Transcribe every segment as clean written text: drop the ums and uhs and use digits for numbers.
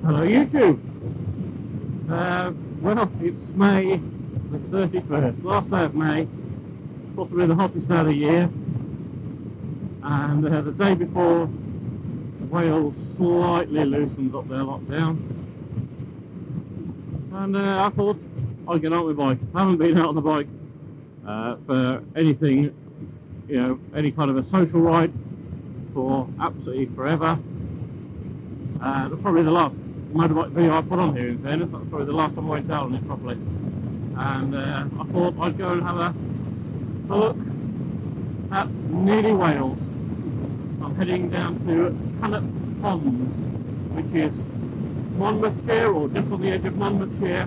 Hello YouTube. Well, it's May the 31st, last day of May, possibly the hottest day of the year, and the day before Wales slightly loosens up their lockdown, and I thought I'd get out on my bike. I haven't been out on the bike for anything, you know, any kind of a social ride for absolutely forever. Probably the last motorbike video I put on here, in fairness. That's probably the last time I went out on it properly. And I thought I'd go and have a look at nearly Wales. I'm heading down to Cannop Ponds, which is Monmouthshire, or just on the edge of Monmouthshire,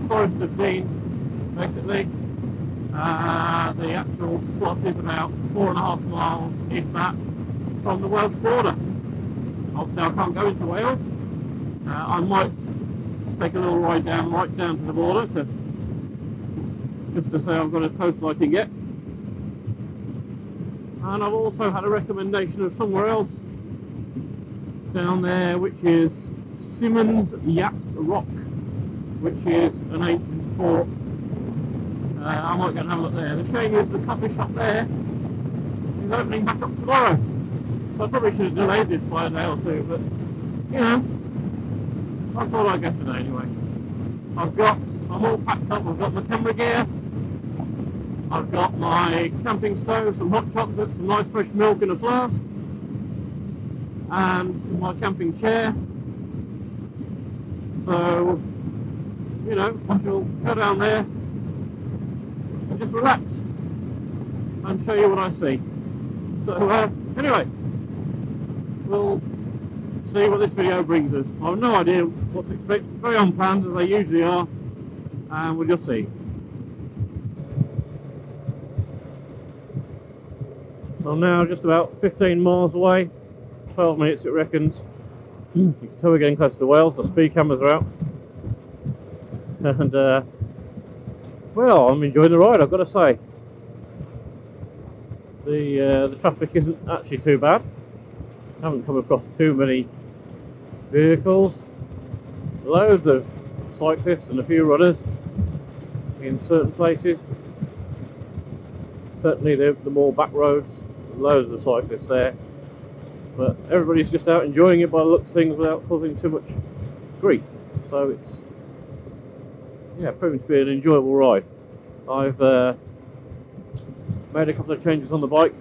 Forest of Dean, basically. The actual spot is about 4.5 miles, if that, from the Welsh border. Obviously I can't go into Wales. I might take a little ride down, right down to the border, just to say I've got as close as I can get. And I've also had a recommendation of somewhere else down there, which is Symonds Yat Rock, which is an ancient fort. I might go and have a look there. The shame is the coffee shop there is opening back up tomorrow. So I probably should have delayed this by a day or two, but you know, I thought I'd go today anyway. I'm all packed up. I've got my camera gear, I've got my camping stove, some hot chocolate, some nice fresh milk in a flask, and my camping chair. So, you know, I shall go down there and just relax and show you what I see. So anyway, we'll see what this video brings us. I have no idea what to expect. Very unplanned, as they usually are, and we'll just see. So I'm now just about 15 miles away, 12 minutes it reckons. You can tell we're getting close to Wales. The speed cameras are out, and well, I'm enjoying the ride, I've got to say. The traffic isn't actually too bad. I haven't come across too many vehicles. Loads of cyclists and a few runners in certain places. Certainly the more back roads, loads of cyclists there. But everybody's just out enjoying it by the looks of things without causing too much grief. So it's, yeah, proving to be an enjoyable ride. I've made a couple of changes on the bike,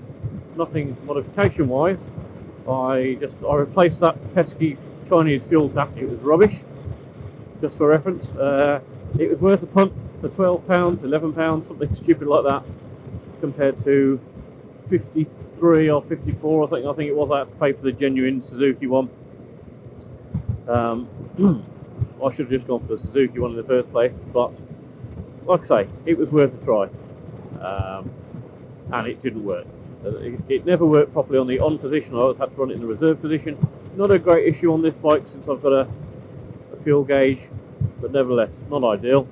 nothing modification wise. I replaced that pesky Chinese fuel tank. It was rubbish, just for reference. It was worth a punt for £12, £11, something stupid like that, compared to 53 or 54 or something I think it was. I had to pay for the genuine Suzuki one. I should have just gone for the Suzuki one in the first place, but like I say, it was worth a try. And it didn't work. It never worked properly on the on position. I always had to run it in the reserve position. Not a great issue on this bike since I've got a fuel gauge, but nevertheless not ideal.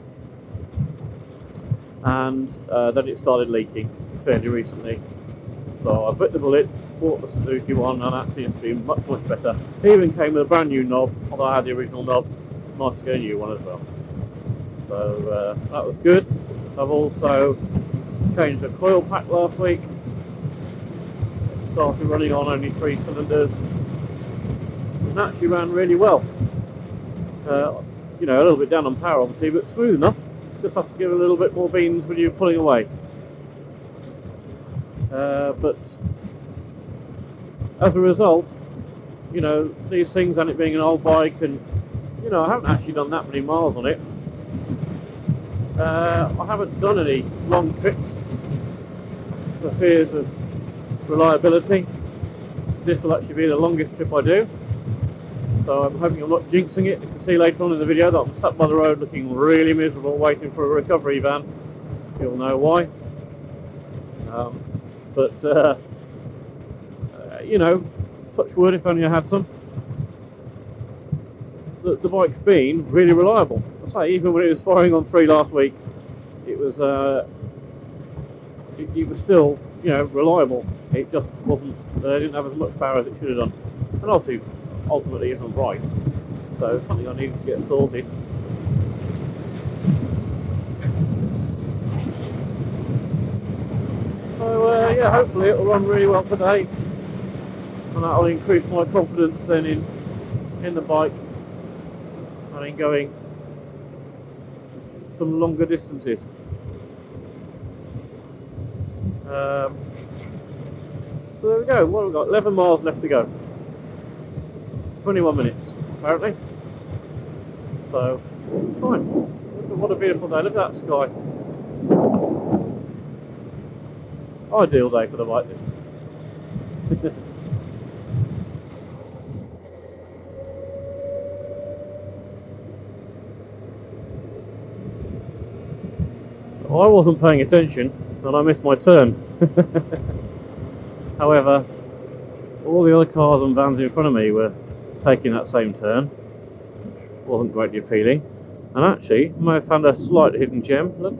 And then it started leaking fairly recently, so I bit the bullet, bought the Suzuki one, and that seems to be much better. It even came with a brand new knob, although I had the original knob. Nice to get a new one as well. So that was good. I've also changed the coil pack last week. Started running on only 3 cylinders, and actually ran really well. You know, a little bit down on power obviously, but smooth enough. Just have to give a little bit more beans when you're pulling away. But as a result, you know, these things, and it being an old bike, and you know, I haven't actually done that many miles on it. I haven't done any long trips for fears of reliability. This will actually be the longest trip I do, so I'm hoping I'm not jinxing it. You can see later on in the video that I'm sat by the road looking really miserable waiting for a recovery van. You'll know why. You know, touch wood, if only I had some. The bike's been really reliable. I say, even when it was firing on 3 last week, it was still, you know, reliable. It just wasn't, didn't have as much power as it should have done, and obviously ultimately isn't right. So something I need to get sorted. So yeah, hopefully it will run really well today, and that will increase my confidence then in the bike and in going some longer distances. So there we go. What have we got? 11 miles left to go. 21 minutes apparently. So it's fine. What a beautiful day. Look at that sky. Ideal day for the bike this. So I wasn't paying attention and I missed my turn. However, all the other cars and vans in front of me were taking that same turn, which wasn't greatly appealing. And actually, I may have found a slight hidden gem. Look.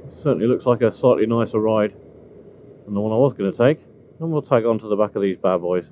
Certainly looks like a slightly nicer ride than the one I was going to take. And we'll tag on to the back of these bad boys.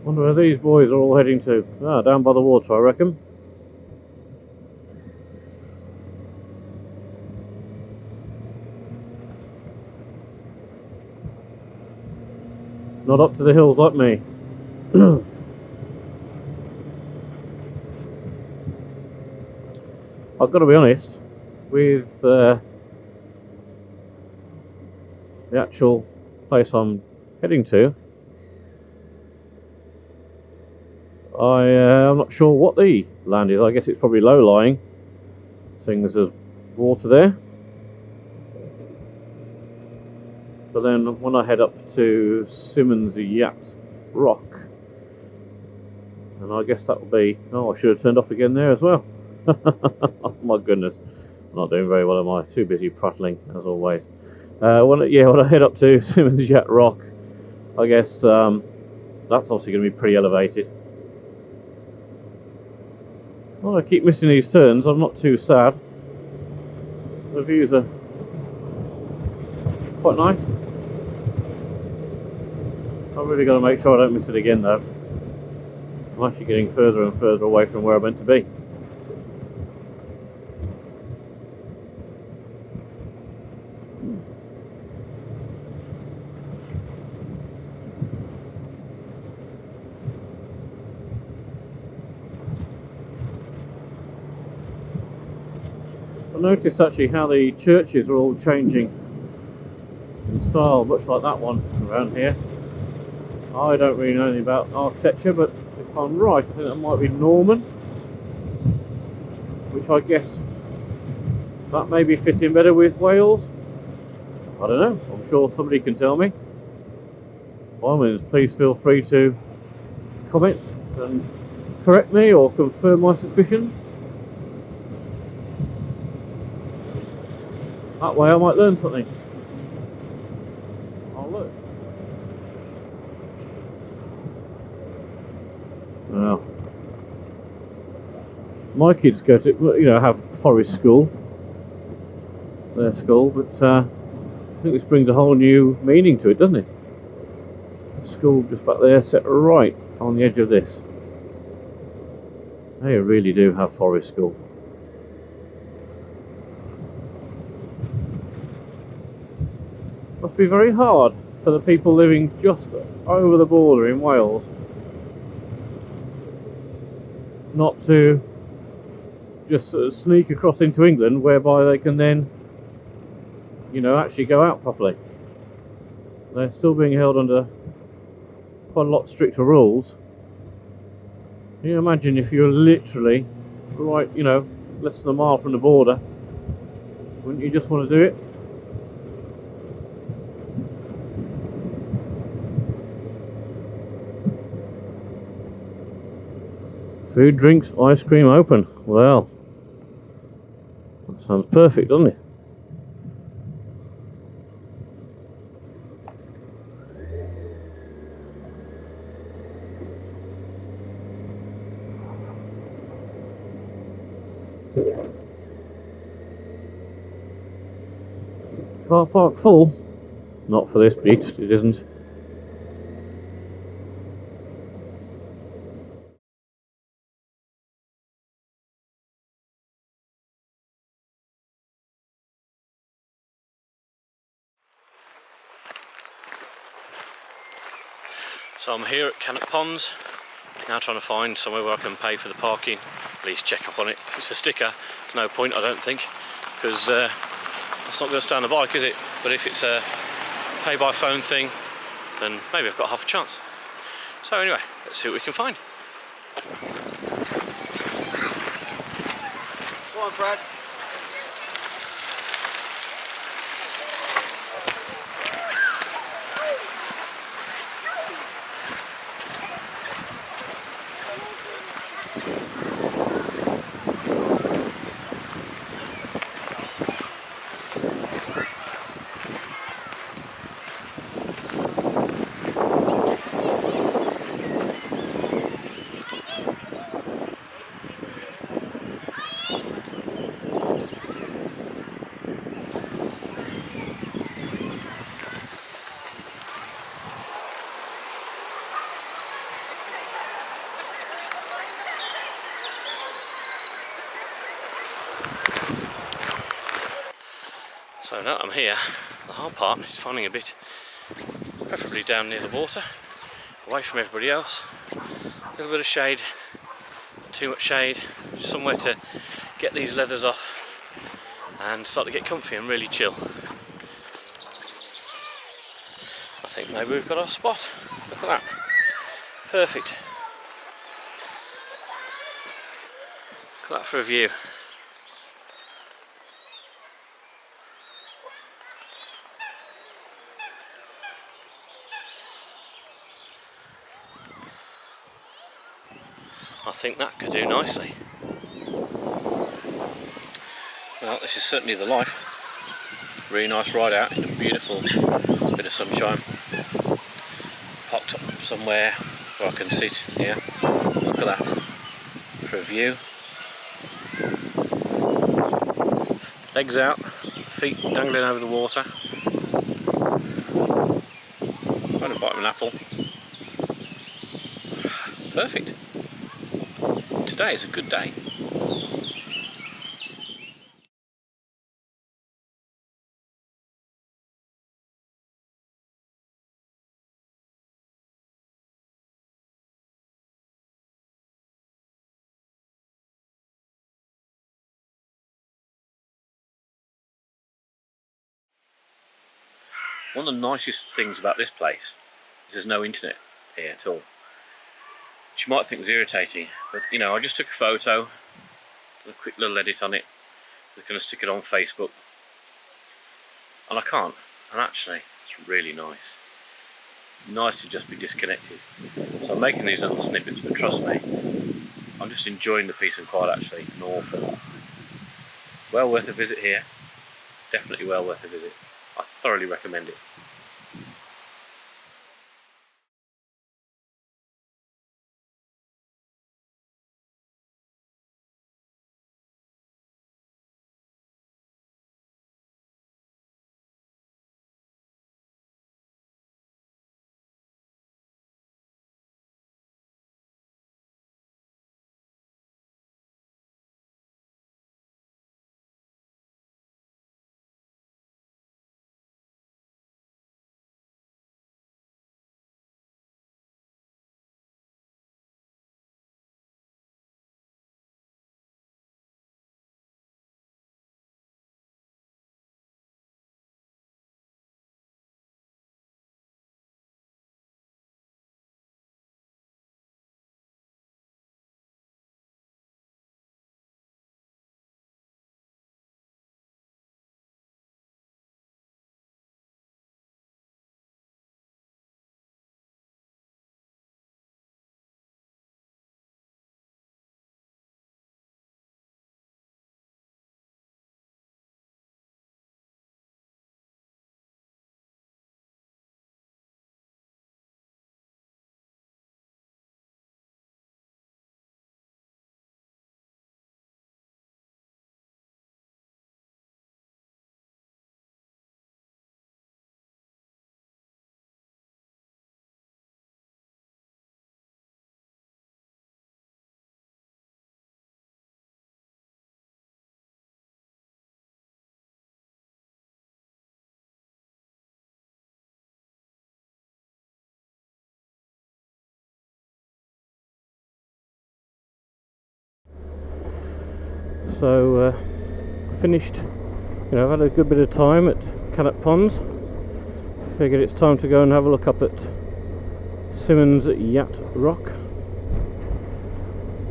Wonder where these boys are all heading to. Ah, down by the water, I reckon. Not up to the hills like me. I've got to be honest, with the actual place I'm heading to, I'm not sure what the land is. I guess it's probably low-lying, seeing as there's water there. But then when I head up to Symonds Yat rock, and I guess that will be... Oh, I should have turned off again there as well. Oh my goodness, I'm not doing very well, am I? Too busy prattling as always. When I head up to Symonds Yat rock, I guess that's obviously going to be pretty elevated. Well, I keep missing these turns. I'm not too sad. The views are quite nice. I've really got to make sure I don't miss it again though. I'm actually getting further and further away from where I'm meant to be. I noticed actually how the churches are all changing in style, much like that one around here. I don't really know anything about architecture, but if I'm right, I think that might be Norman, which I guess that maybe fit in better with Wales. I don't know, I'm sure somebody can tell me. By all means, please feel free to comment and correct me or confirm my suspicions. That way I might learn something. Oh look. Well, my kids go to, have forest school, their school, but I think this brings a whole new meaning to it, doesn't it? The school just back there, set right on the edge of this. They really do have forest school. Must be very hard for the people living just over the border in Wales not to just sort of sneak across into England, whereby they can then, actually go out properly. They're still being held under quite a lot stricter rules. Can you imagine if you're literally right, less than a mile from the border, Wouldn't you just want to do it? Food, drinks, ice cream open. Well, that sounds perfect, doesn't it? Car park full. Not for this bit, it isn't. So I'm here at Cannop Ponds, now trying to find somewhere where I can pay for the parking, at least check up on it. If it's a sticker, there's no point, I don't think, because that's not going to stay on the bike, is it? But if it's a pay by phone thing, then maybe I've got half a chance. So anyway, let's see what we can find. Go on, Fred. So now I'm here, the hard part is finding a bit, preferably down near the water, away from everybody else, a little bit of shade, not too much shade, somewhere to get these leathers off and start to get comfy and really chill. I think maybe we've got our spot. Look at that, perfect. Look at that for a view. I think that could do nicely. Well, this is certainly the life. Really nice ride out in a beautiful bit of sunshine. Parked up somewhere where I can sit here. Look at that for a view. Legs out, feet dangling over the water. Trying to bite an apple. Perfect. Today is a good day. One of the nicest things about this place is there's no internet here at all. Which you might think was irritating, but you know, I just took a photo, a quick little edit on it. I'm going to stick it on Facebook, and I can't. And actually, it's really nice. Nice to just be disconnected. So I'm making these little snippets, but trust me, I'm just enjoying the peace and quiet actually, an awful lot. Well worth a visit here. Definitely well worth a visit. I thoroughly recommend it. So finished, I've had a good bit of time at Cannop Ponds. Figured it's time to go and have a look up at Symonds Yat Rock.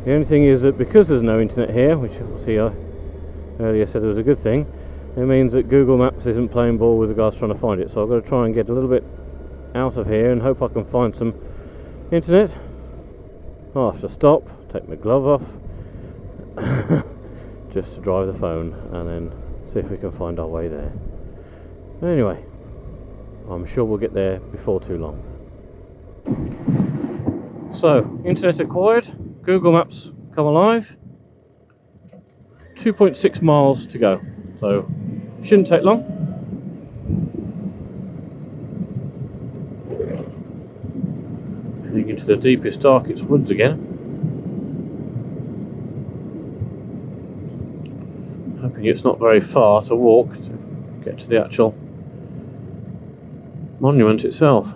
The only thing is that because there's no internet here, which obviously I earlier said was a good thing, it means that Google Maps isn't playing ball with regards to trying to find it. So I've got to try and get a little bit out of here and hope I can find some internet. I'll have to stop, take my glove off just to drive the phone and then see if we can find our way there. But anyway, I'm sure we'll get there before too long. So, internet acquired, Google Maps come alive, 2.6 miles to go, so shouldn't take long. Heading into the deepest, darkest woods again. Hoping it's not very far to walk to get to the actual monument itself.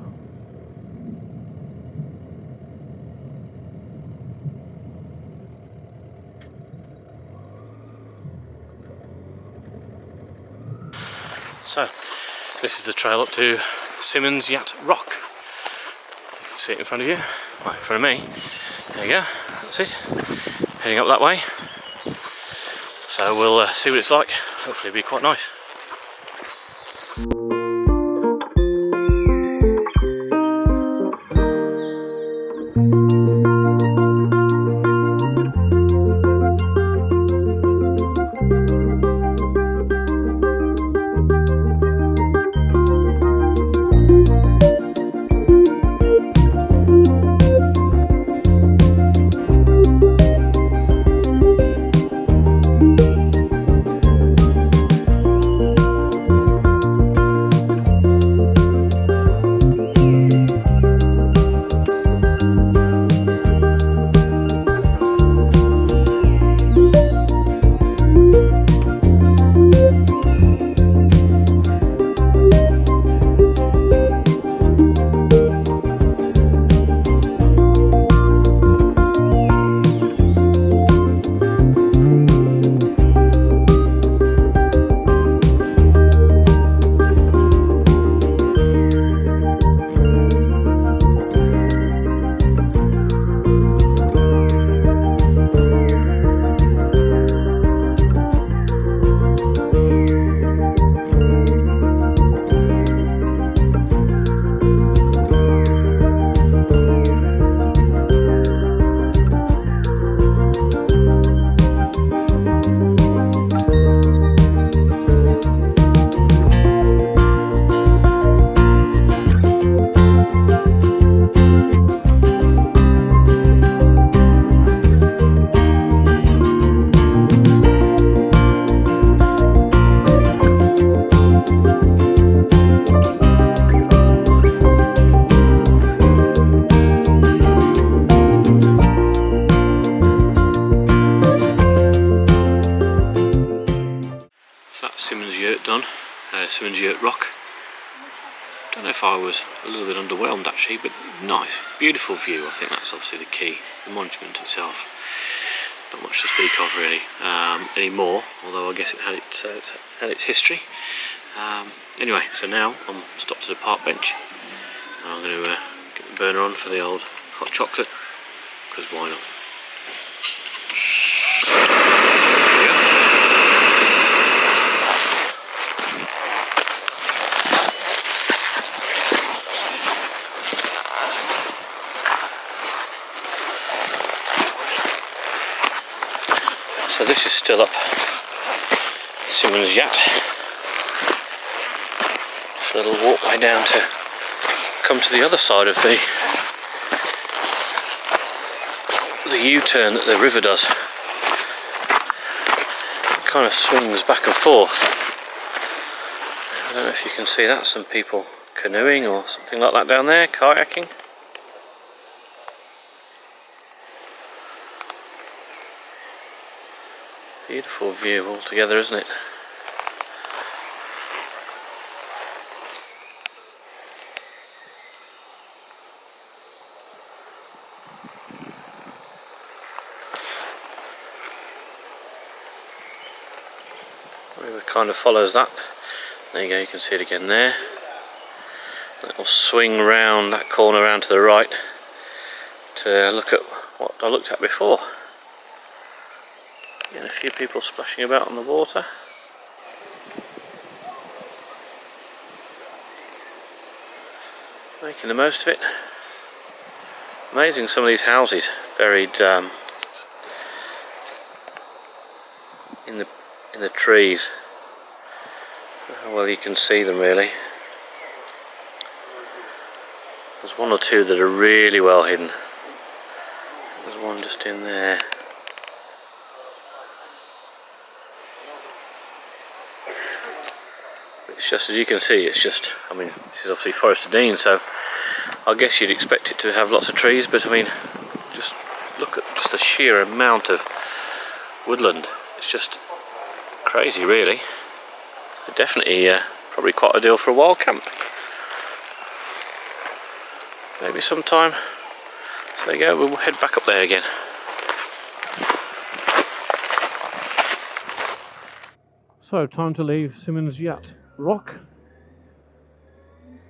So, this is the trail up to Symonds Yat Rock. You can see it in front of you, right in front of me. There you go, that's it. Heading up that way. So we'll see what it's like. Hopefully it'll be quite nice. Symonds Yat done, Symonds Yat Rock. Don't know if I was a little bit underwhelmed actually, but nice, beautiful view. I think that's obviously the key. The monument itself, not much to speak of really anymore. Although I guess it had its history. Anyway, so now I'm stopped at a park bench. I'm going to get the burner on for the old hot chocolate, because why not? So this is still up Symonds Yat. Just a little walkway down to come to the other side of the U-turn that the river does. It kind of swings back and forth. I don't know if you can see that, some people canoeing or something like that down there, kayaking. Beautiful view altogether, isn't it? river kind of follows that. There you go, you can see it again there. And it will swing round that corner around to the right to look at what I looked at before. Getting a few people splashing about on the water. Making the most of it. Amazing, some of these houses buried in the trees. How well you can see them really. There's one or two that are really well hidden. There's one just in there. It's just, as you can see, it's just, I mean, this is obviously Forest of Dean, so I guess you'd expect it to have lots of trees, but I mean, just look at just the sheer amount of woodland. It's just crazy really. Definitely probably quite ideal for a wild camp. Maybe sometime. So there you go, we'll head back up there again. So time to leave Symonds Yat Rock.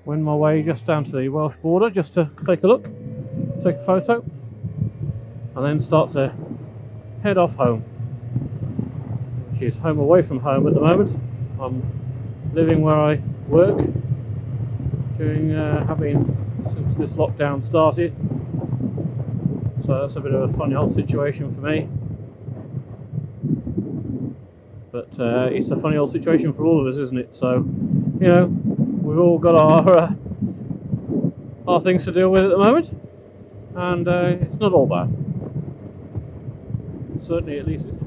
Wend my way just down to the Welsh border just to take a look, take a photo, and then start to head off home, which is home away from home at the moment. I'm living where I work during since this lockdown started, so that's a bit of a funny old situation for me, but it's a funny old situation for all of us, isn't it? So, you know, we've all got our things to deal with at the moment, and it's not all bad. Certainly, at least it's not.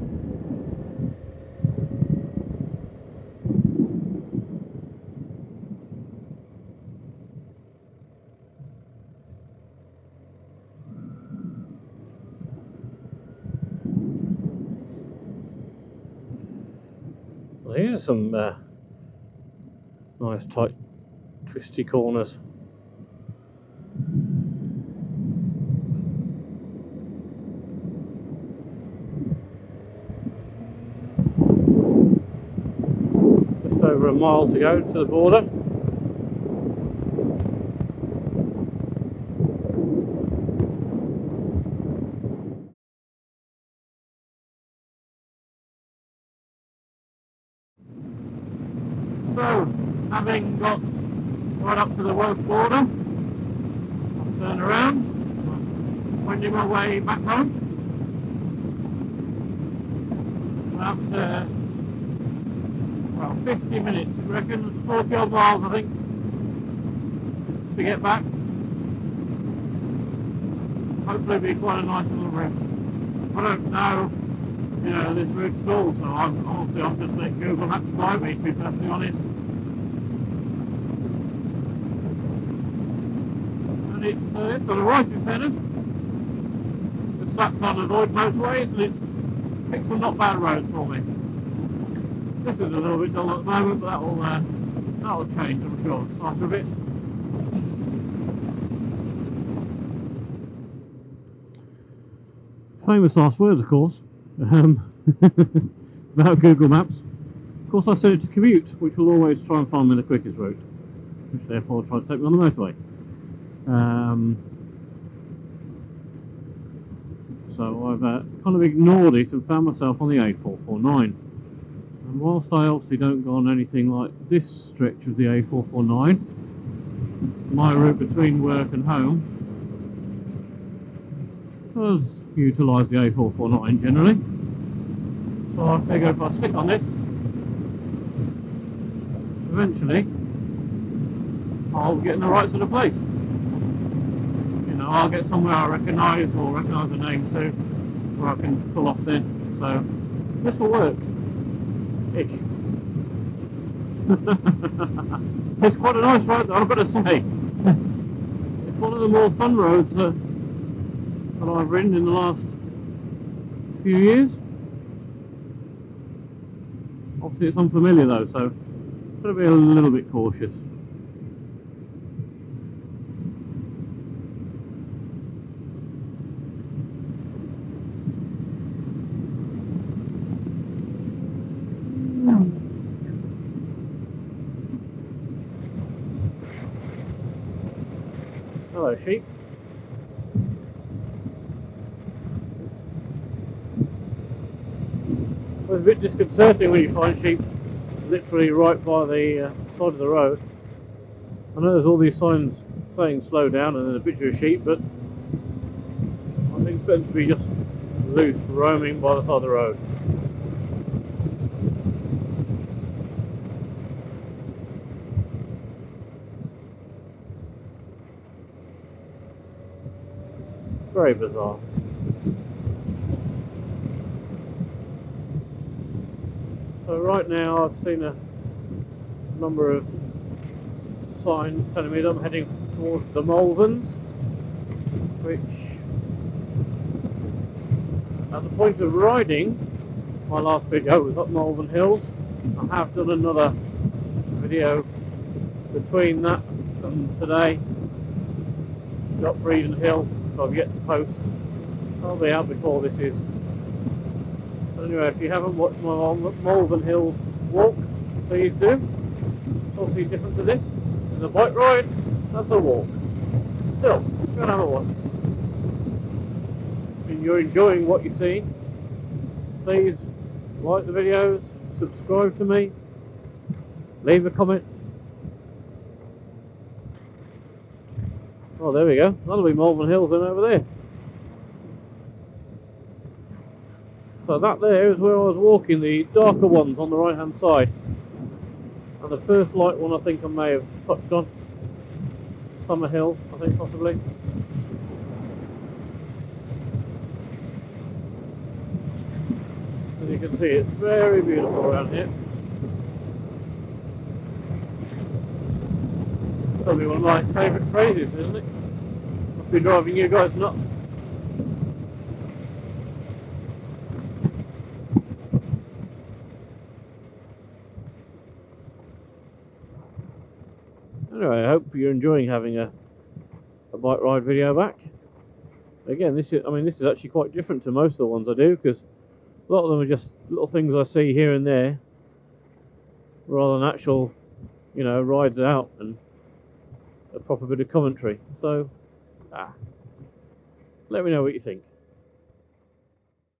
Well, these are some nice tight twisty corners. Just over a mile to go to the border. So, having got right up to the Welsh border, I'll turn around, wending my way back home. About, well, 50 minutes, I reckon, 40 odd miles I think, to get back. Hopefully it'll be quite a nice little route. I don't know, you know, this route's at all, so I'm just letting Google Maps guide me, to be perfectly honest. And it's done alright in fairness. It's slapped on avoid motorways and it's picked some not bad roads for me. This is a little bit dull at the moment, but that'll change, I'm sure, after a bit. Famous last words, of course, about Google Maps. Of course, I set it to commute, which will always try and find me the quickest route, which therefore tries to take me on the motorway. So I've kind of ignored it and found myself on the A449. And whilst I obviously don't go on anything like this stretch of the A449, my route between work and home does utilise the A449 generally. So I figure if I stick on this, eventually I'll get in the right sort of place. You know, I'll get somewhere I recognise or recognise the name to, where I can pull off then. So this will work. Ish. It's quite a nice road though, I've got to say. It's one of the more fun roads that I've ridden in the last few years. Obviously it's unfamiliar though, so I've got to be a little bit cautious. by sheep. It's a bit disconcerting when you find sheep literally right by the side of the road. I know there's all these signs saying slow down and then a picture of sheep, but I think it's meant to be just loose, roaming by the side of the road. Very bizarre. So right now I've seen a number of signs telling me that I'm heading towards the Malverns, which at the point of riding, my last video was up Malvern Hills. I have done another video between that and today, up Breeden Hill, so I've yet to post. I'll be out before this is. But anyway, if you haven't watched my Malvern Hills walk, please do. Obviously different to this. It's a bike ride, that's a walk. Still, go and have a watch. If you're enjoying what you're seeing, please like the videos, subscribe to me, leave a comment. Oh, there we go. That'll be Malvern Hills then over there. So that there is where I was walking, the darker ones on the right hand side. And the first light one I think I may have touched on. Summer Hill, I think possibly. As you can see, it's very beautiful around here. That'll be one of my favourite phrases, isn't it? Must be driving you guys nuts. Anyway, I hope you're enjoying having a bike ride video back. Again, this is actually quite different to most of the ones I do, because a lot of them are just little things I see here and there, rather than actual, you know, rides out and a proper bit of commentary. So, let me know what you think.